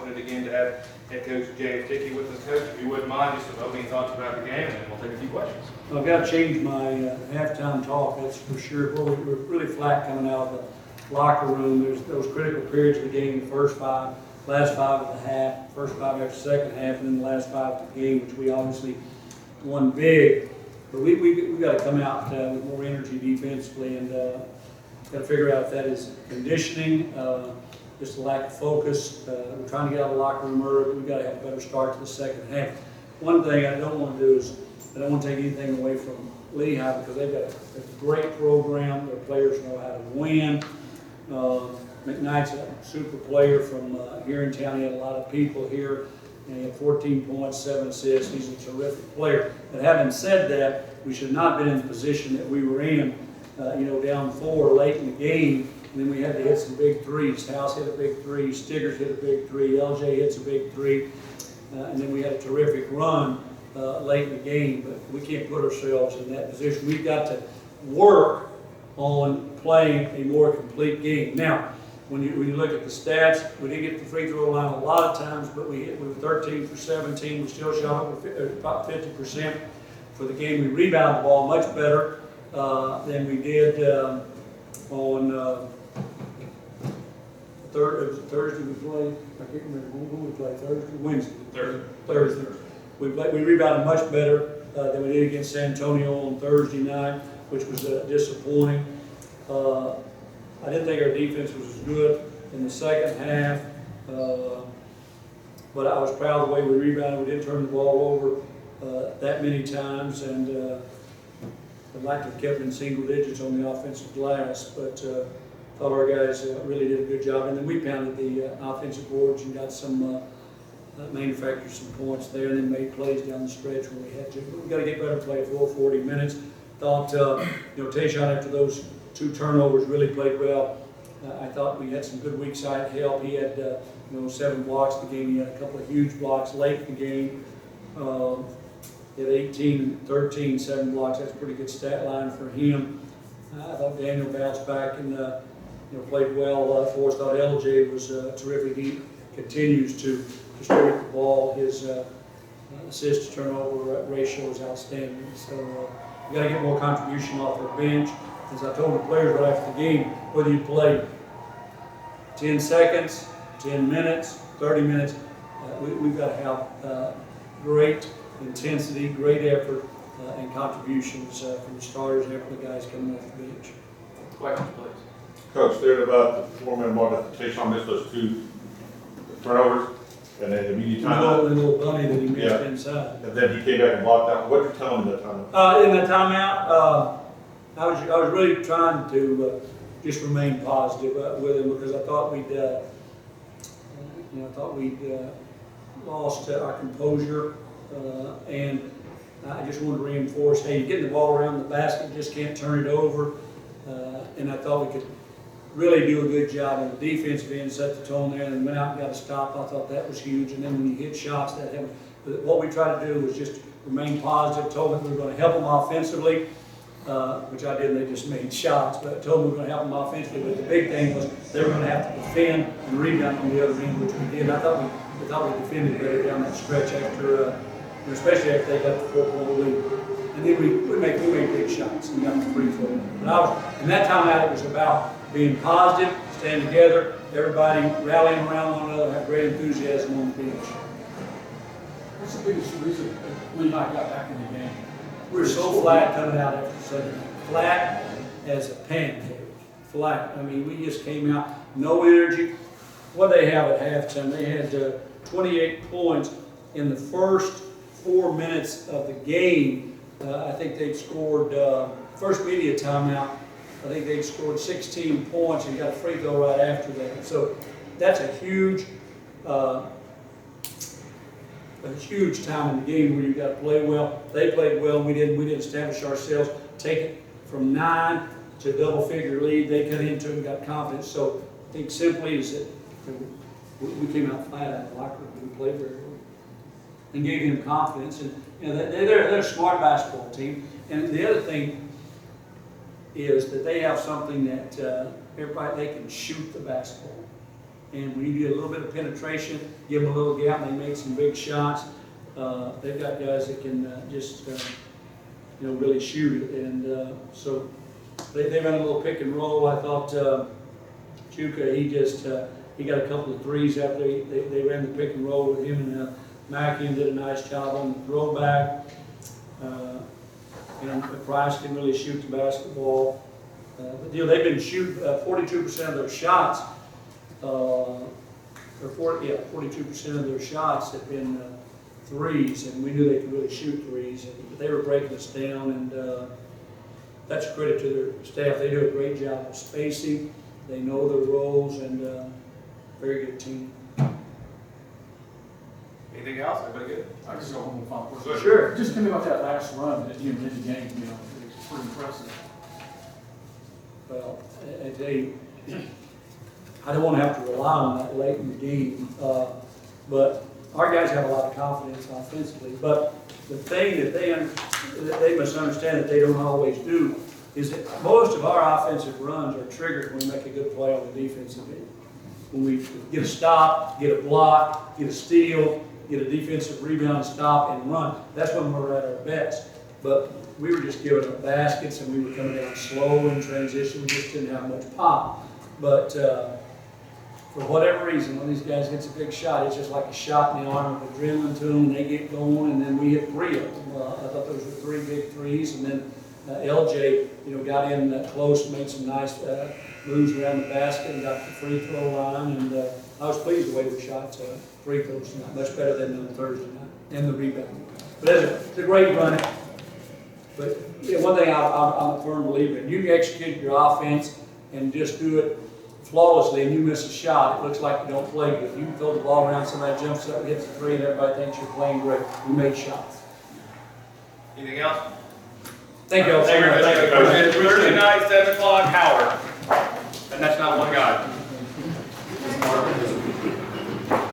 fortunate again to have head coach Dickey with us. Coach, if you wouldn't mind, just some opening thoughts about the game, and then we'll take a few questions. I've got to change my halftime talk, that's for sure. Well, we were really flat coming out of the locker room. There's those critical periods of the game, the first five, last five of the half, first five after the second half, and then the last five of the game, which we obviously won big. But we got to come out with more energy defensively, and got to figure out if that is conditioning, just a lack of focus. We're trying to get out of the locker room early. We've got to have a better start to the second half. One thing I don't want to do is I don't want to take anything away from Lehigh, because they've got a great program. Their players know how to win. McKnight's a super player from here in town. He had a lot of people here, and he had 14 points, 7 assists. He's a terrific player. But having said that, we should not have been in the position that we were in, down 4 late in the game. And then we had to hit some big threes. House hit a big three, Stiggers hit a big three, LJ hits a big three, and then we had a terrific run late in the game. But we can't put ourselves in that position. We've got to work on playing a more complete game. Now, when you look at the stats, we didn't get the free throw line a lot of times, but we were 13 for 17. We still shot over about 50% for the game. We rebounded the ball much better than we did on Thursday we played. I can't remember when we played. Thursday. We rebounded much better than we did against San Antonio on Thursday night, which was disappointing. I didn't think our defense was as good in the second half, but I was proud of the way we rebounded. We didn't turn the ball over that many times, and I'd like to have kept in single digits on the offensive glass, but thought our guys really did a good job. And then we pounded the offensive boards and got some manufactured some points there, and then made plays down the stretch when we had to. But we got to get better play for 40 minutes. Thought Tayshaun, after those 2 turnovers, really played well. I thought we had some good weak side help. He had 7 blocks in the game. He had a couple of huge blocks late in the game. He had 18, 13, 7 blocks. That's a pretty good stat line for him. I thought Daniel bounced back and played well for us. Thought LJ was terrific. He continues to distribute the ball. His assist to turnover ratio is outstanding. So we got to get more contribution off our bench. As I told the players right after the game, whether you play 10 seconds, 10 minutes, 30 minutes, we've got to have great intensity, great effort, and contributions from the starters and from the guys coming off the bench. Questions, please. Coach, there about the 4-minute mark, Tayshaun missed those 2 turnovers, and then immediate timeout. The little bunny that he missed inside. And then he came back and blocked out. What did you tell him at that time? In the timeout, I was really trying to just remain positive with him, because I thought we'd lost our composure, and I just wanted to reinforce, hey, you're getting the ball around the basket, just can't turn it over, and I thought we could really do a good job on the defensive end, set the tone there, and then went out and got a stop. I thought that was huge, and then when you hit shots that happened. But what we tried to do was just remain positive, told them we were going to help them offensively, which I did. They just made shots, but I told them we were going to help them offensively. But the big thing was they were going to have to defend and rebound on the other end, which we did. I thought we defended better down that stretch after, especially after they got the 4-point lead. And then we made big shots and got the free throw. But in that time out, it was about being positive, staying together, everybody rallying around one another, have great enthusiasm on the bench. What's the biggest reason Lehigh got back in the game? We were so flat coming out after the second half. Flat as a pancake. Flat. I mean, we just came out, no energy. What they have at halftime, they had 28 points in the first 4 minutes of the game. I think they'd scored, first media timeout, I think they'd scored 16 points and got a free throw right after that. So that's a huge time in the game where you've got to play well. They played well, and we didn't establish ourselves, take it from 9 to double-figure lead. They cut into it and got confidence. So I think simply is that we came out flat out of the locker room. We played very well and gave them confidence. And they're a smart basketball team. And the other thing is that they have something that everybody, they can shoot the basketball. And when you get a little bit of penetration, give them a little gap, and they make some big shots. They've got guys that can just, really shoot it. And so they ran a little pick and roll. I thought Chuka, he got a couple of threes after they ran the pick and roll with him, and Mackin did a nice job on the throwback. Price can really shoot the basketball. But they've been shooting 42% of their shots, 42% of their shots have been threes, and we knew they could really shoot threes. But they were breaking us down, and that's a credit to their staff. They do a great job of spacing. They know their roles, and very good team. Anything else? Everybody good? I just got one more final question. Sure. Just tell me about that last run that you ended the game, it's pretty impressive. Well, I tell you, I don't want to have to rely on that late in the game, but our guys have a lot of confidence offensively. But the thing that they must understand that they don't always do is that most of our offensive runs are triggered when we make a good play on the defensive end. When we get a stop, get a block, get a steal, get a defensive rebound, stop, and run, that's when we're at our best. But we were just giving up baskets, and we were coming down slow in transition. We just didn't have much pop. But for whatever reason, when these guys hits a big shot, it's just like a shot in the arm of adrenaline to them, and they get going, and then we hit 3 of them. I thought those were 3 big threes, and then LJ, got in close and made some nice moves around the basket and got the free throw line, and I was pleased with the way we shot free throws tonight, much better than on Thursday night, and the rebound. But it's a great run. But one thing I'm a firm believer in, you can execute your offense and just do it flawlessly, and you miss a shot, it looks like you don't play good. You can throw the ball around, somebody jumps up, hits a 3, and everybody thinks you're playing great. You made shots. Anything else? Thank you all so much. Thursday night, 7 o'clock, Howard. And that's not one guy.